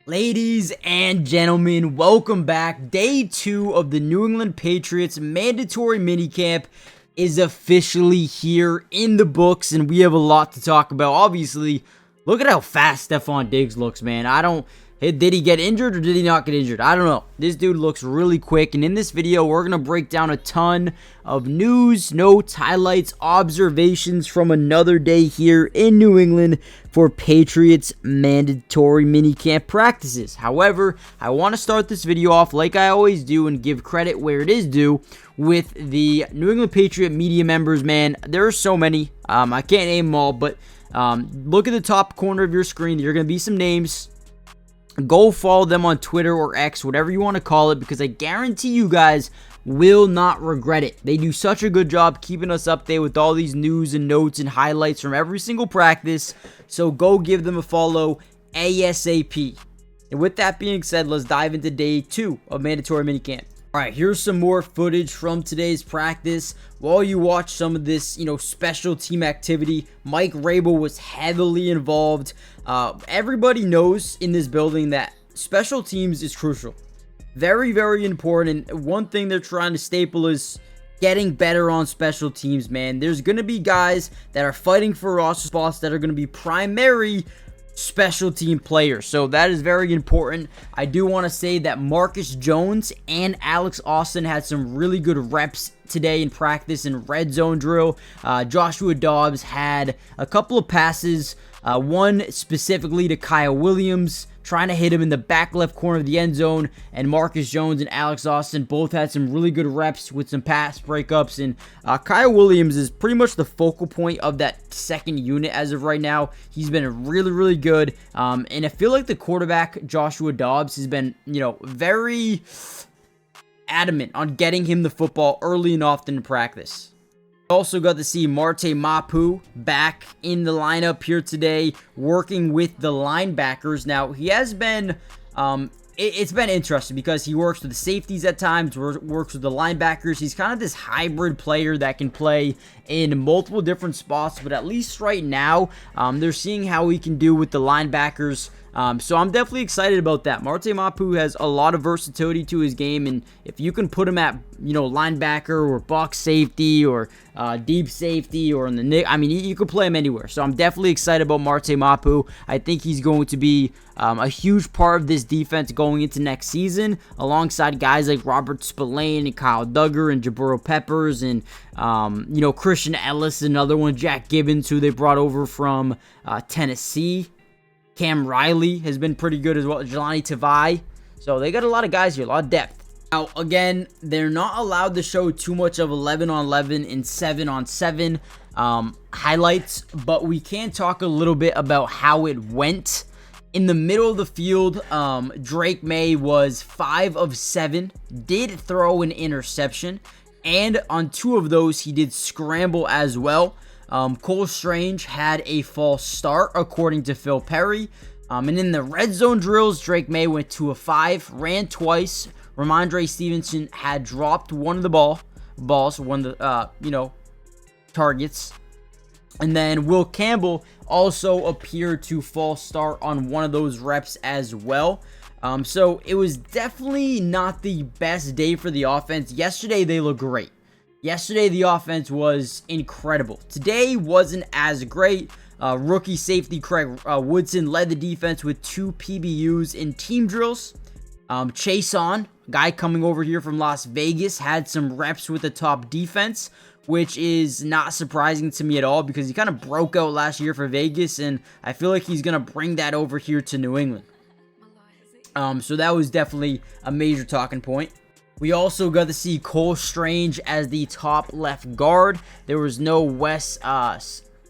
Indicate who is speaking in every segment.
Speaker 1: Ladies and gentlemen, welcome back. Day 2 of the New England Patriots mandatory minicamp is officially here in the books, and we have a lot to talk about. Obviously, look at how fast Stephon Diggs looks, man. Did he get injured or did he not get injured? I don't know. This dude looks really quick, and in this video, we're going to break down a ton of news, notes, highlights, observations from another day here in New England for Patriots mandatory minicamp practices. However, I want to start this video off like I always do and give credit where it is due with the New England Patriot media members, man. There are so many. I can't name them all, but look at the top corner of your screen. There are going to be some names. Go follow them on Twitter or X, whatever you want to call it, because I guarantee you guys will not regret it. They do such a good job keeping us updated with all these news and notes and highlights from every single practice. So go give them a follow ASAP. And with that being said, let's dive into day 2 of mandatory minicamp. All right, here's some more footage from today's practice. While you watch some of this, special team activity, Mike Rabel was heavily involved. Everybody knows in this building that special teams is crucial. Very, very important. And one thing they're trying to staple is getting better on special teams, man. There's going to be guys that are fighting for roster spots that are going to be primary special team players, so that is very important. I do want to say that Marcus Jones and Alex Austin had some really good reps today in practice in red zone drill. Joshua Dobbs had a couple of passes, one specifically to Kyle Williams, trying to hit him in the back left corner of the end zone, and Marcus Jones and Alex Austin both had some really good reps with some pass breakups, and Kyle Williams is pretty much the focal point of that second unit as of right now. He's been really, really good, and I feel like the quarterback, Joshua Dobbs, has been, very adamant on getting him the football early and often in practice. Also got to see Marte Mapu back in the lineup here today, working with the linebackers. Now, he has been, it's been interesting because he works with the safeties at times, works with the linebackers. He's kind of this hybrid player that can play in multiple different spots, but at least right now, they're seeing how he can do with the linebackers. So I'm definitely excited about that. Marte Mapu has a lot of versatility to his game, and if you can put him at, linebacker or box safety or deep safety or in the nick, you can play him anywhere. So I'm definitely excited about Marte Mapu. I think he's going to be a huge part of this defense going into next season, alongside guys like Robert Spillane and Kyle Duggar and Jabril Peppers and, Christian Ellis, another one, Jack Gibbons, who they brought over from Tennessee. Cam Riley has been pretty good as well. Jelani Tavai. So they got a lot of guys here, a lot of depth. Now, again, they're not allowed to show too much of 11-on-11 and 7-on-7 highlights, but we can talk a little bit about how it went. In the middle of the field, Drake May was 5 of 7, did throw an interception, and on 2 of those, he did scramble as well. Cole Strange had a false start, according to Phil Perry. And in the red zone drills, Drake May went 2 of 5, ran twice. Ramondre Stevenson had dropped one of the balls, one of the, targets. And then Will Campbell also appeared to false start on one of those reps as well. So it was definitely not the best day for the offense. Yesterday, they looked great. Yesterday, the offense was incredible. Today wasn't as great. Rookie safety Craig Woodson led the defense with 2 PBUs in team drills. Chason, guy coming over here from Las Vegas, had some reps with the top defense, which is not surprising to me at all because he kind of broke out last year for Vegas, and I feel like he's going to bring that over here to New England. So that was definitely a major talking point. We also got to see Cole Strange as the top left guard. There was no Wes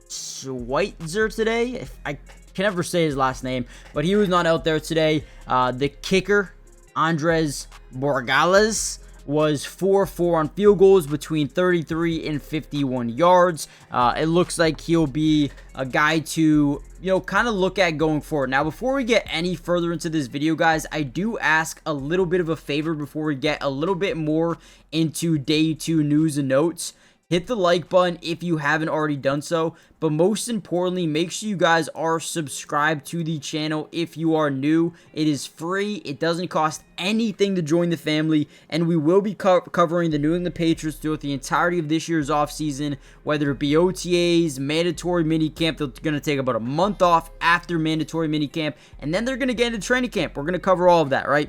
Speaker 1: Schweitzer today. I can never say his last name, but he was not out there today. The kicker, Andres Borregales, was 4-4 on field goals between 33 and 51 yards. It looks like he'll be a guy to, kind of look at going forward. Now, before we get any further into this video, guys, I do ask a little bit of a favor before we get a little bit more into day 2 news and notes. Hit the like button if you haven't already done so, but most importantly, make sure you guys are subscribed to the channel if you are new. It is free, it doesn't cost anything to join the family, and we will be covering the New England Patriots throughout the entirety of this year's offseason, whether it be OTAs, mandatory minicamp. They're going to take about a month off after mandatory minicamp, and then they're going to get into training camp. We're going to cover all of that, right?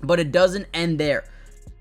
Speaker 1: But it doesn't end there.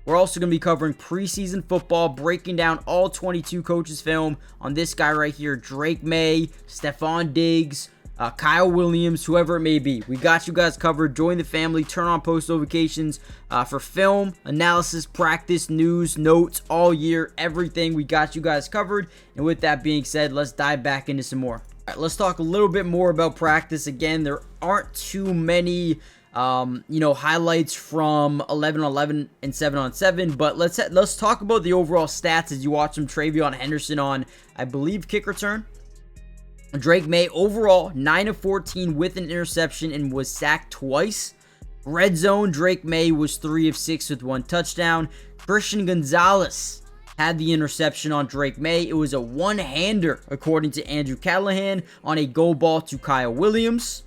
Speaker 1: We're also going to be covering preseason football, breaking down all 22 coaches' film on this guy right here, Drake Maye, Stefon Diggs, Kyle Williams, whoever it may be. We got you guys covered. Join the family. Turn on post notifications for film, analysis, practice, news, notes, all year, everything. We got you guys covered. And with that being said, let's dive back into some more. All right, let's talk a little bit more about practice. Again, there aren't too many highlights from 11-on-11 and 7-on-7, but let's talk about the overall stats as you watch some Travion Henderson on, I believe, kick return. Drake Maye overall 9 of 14 with an interception and was sacked twice. Red zone, Drake Maye was 3 of 6 with 1 touchdown. Christian Gonzalez had the interception on Drake Maye. It was a one-hander, according to Andrew Callahan, on a go ball to Kyle Williams.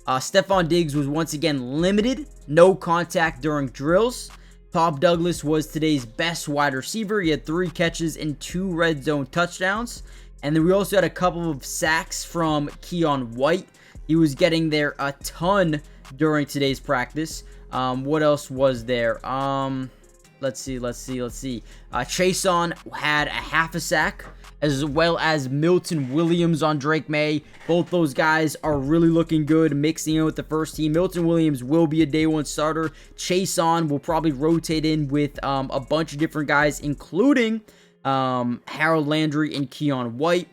Speaker 1: Stefon Diggs was once again limited, no contact during drills. Bob Douglas was today's best wide receiver. He had 3 catches and 2 red zone touchdowns. And then we also had a couple of sacks from Keon White. He was getting there a ton during today's practice. What else was there? Let's see. Chason had a half a sack, as well as Milton Williams on Drake Maye. Both those guys are really looking good, mixing in with the first team. Milton Williams will be a day 1 starter. Chason will probably rotate in with a bunch of different guys, including Harold Landry and Keon White.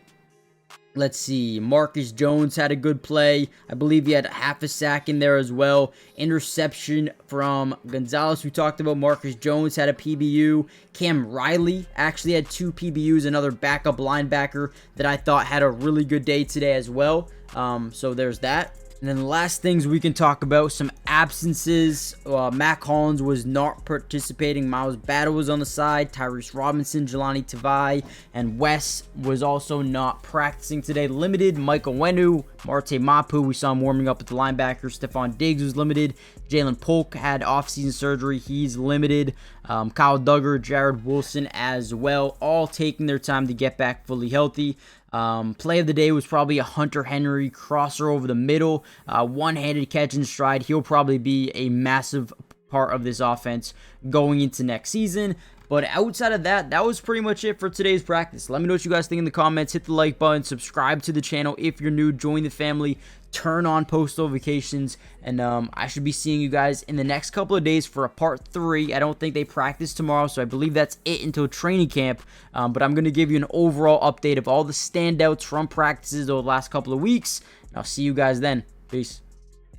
Speaker 1: Let's see. Marcus Jones had a good play. I believe he had half a sack in there as well. Interception from Gonzalez, we talked about. Marcus Jones had a PBU. Cam Riley actually had 2 PBUs, another backup linebacker that I thought had a really good day today as well. So there's that. And then the last things we can talk about, some absences. Mac Hollins was not participating. Miles Battle was on the side. Tyrese Robinson, Jelani Tavai, and Wes was also not practicing today. Limited. Michael Wenu, Marte Mapu, we saw him warming up at the linebacker. Stefon Diggs was limited. Jalen Polk had offseason surgery. He's limited. Kyle Duggar, Jared Wilson as well, all taking their time to get back fully healthy. Play of the day was probably a Hunter Henry crosser over the middle, one-handed catch in stride. He'll probably be a massive part of this offense going into next season. But outside of that, that was pretty much it for today's practice. Let me know what you guys think in the comments. Hit the like button, subscribe to the channel if you're new, join the family, turn on post notifications, and I should be seeing you guys in the next couple of days for a part 3. I don't think they practice tomorrow, so I believe that's it until training camp. But I'm going to give you an overall update of all the standouts from practices over the last couple of weeks. And I'll see you guys then. Peace.